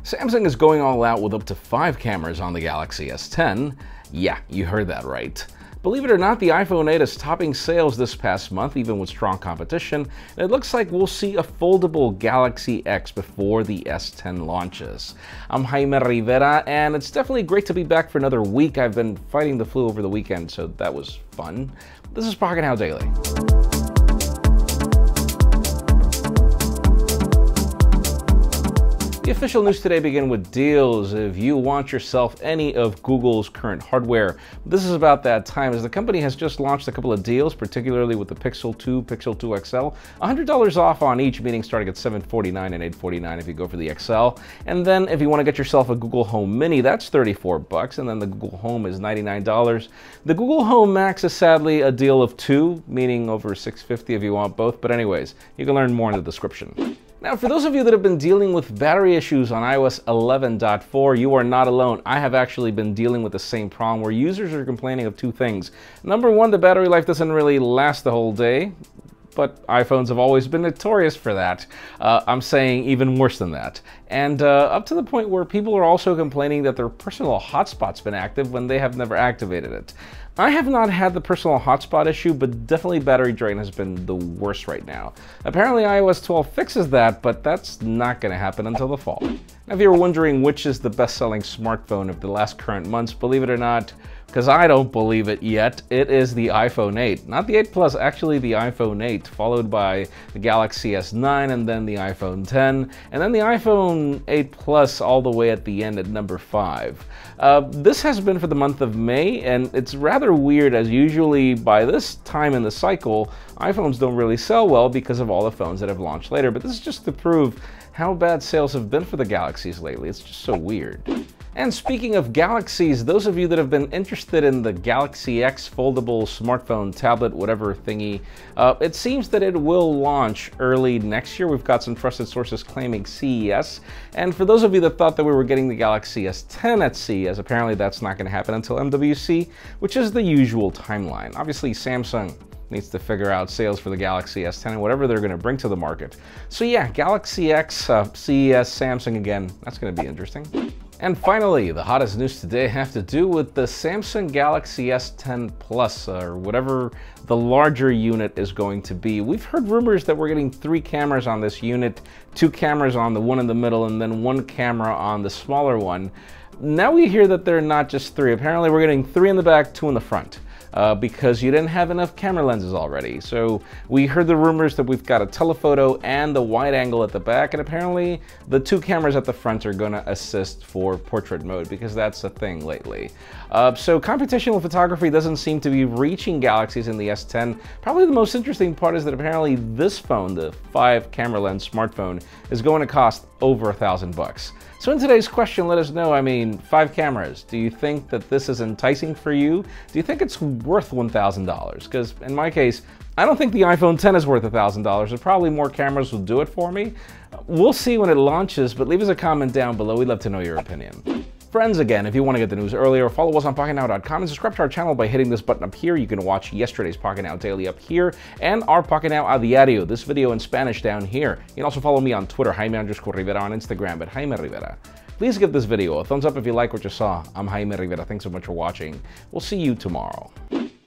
Samsung is going all out with up to 5 cameras on the Galaxy S10. Yeah, you heard that right. Believe it or not, the iPhone 8 is topping sales this past month, even with strong competition. And it looks like we'll see a foldable Galaxy X before the S10 launches. I'm Jaime Rivera, and it's definitely great to be back for another week. I've been fighting the flu over the weekend, so that was fun. This is Pocketnow Daily. The official news today begin with deals if you want yourself any of Google's current hardware. This is about that time, as the company has just launched a couple of deals, particularly with the Pixel 2, Pixel 2 XL. $100 off on each, meaning starting at $749 and $849 if you go for the XL. And then if you want to get yourself a Google Home Mini, that's $34, and then the Google Home is $99. The Google Home Max is sadly a deal of 2, meaning over $650 if you want both. But anyways, you can learn more in the description. Now, for those of you that have been dealing with battery issues on iOS 11.4, you are not alone. I have actually been dealing with the same problem where users are complaining of 2 things. Number 1, the battery life doesn't really last the whole day, but iPhones have always been notorious for that. I'm saying even worse than that. And up to the point where people are also complaining that their Personal Hotspot's been active when they have never activated it. I have not had the Personal Hotspot issue, but definitely battery drain has been the worst right now. Apparently iOS 12 fixes that, but that's not going to happen until the fall. Now, if you're wondering which is the best-selling smartphone of the last current months, believe it or not, because I don't believe it yet, it is the iPhone 8. Not the 8 Plus, actually the iPhone 8, followed by the Galaxy S9, and then the iPhone 10, and then the iPhone 8 Plus all the way at the end at number 5. This has been for the month of May, and it's rather weird, as usually by this time in the cycle, iPhones don't really sell well because of all the phones that have launched later. But this is just to prove how bad sales have been for the Galaxies lately. It's just so weird. And speaking of Galaxies, those of you that have been interested in the Galaxy X foldable smartphone, tablet, whatever thingy, it seems that it will launch early next year. We've got some trusted sources claiming CES. And for those of you that thought that we were getting the Galaxy S10 at CES, apparently that's not going to happen until MWC, which is the usual timeline. Obviously, Samsung needs to figure out sales for the Galaxy S10 and whatever they're going to bring to the market. So yeah, Galaxy X, CES, Samsung again, that's going to be interesting. And finally, the hottest news today have to do with the Samsung Galaxy S10 Plus, or whatever the larger unit is going to be. We've heard rumors that we're getting 3 cameras on this unit, 2 cameras on the one in the middle, and then 1 camera on the smaller one. Now we hear that they're not just 3. Apparently we're getting 3 in the back, 2 in the front. Because you didn't have enough camera lenses already. So we heard the rumors that we've got a telephoto and a wide angle at the back, and apparently the 2 cameras at the front are going to assist for portrait mode, because that's a thing lately. So computational photography doesn't seem to be reaching Galaxies in the S10. Probably the most interesting part is that apparently this phone, the 5 camera lens smartphone, is going to cost over $1,000. So in today's question, let us know, 5 cameras. Do you think that this is enticing for you? Do you think it's worth $1,000? Because in my case, I don't think the iPhone 10 is worth $1,000. There's probably more cameras will do it for me. We'll see when it launches, but leave us a comment down below. We'd love to know your opinion. Friends, again, if you want to get the news earlier, follow us on Pocketnow.com and subscribe to our channel by hitting this button up here. You can watch yesterday's Pocketnow Daily up here and our Pocketnow a Diario, this video in Spanish down here. You can also follow me on Twitter, Jaime_Rivera, on Instagram at Jaime Rivera. Please give this video a thumbs up if you like what you saw. I'm Jaime Rivera. Thanks so much for watching. We'll see you tomorrow.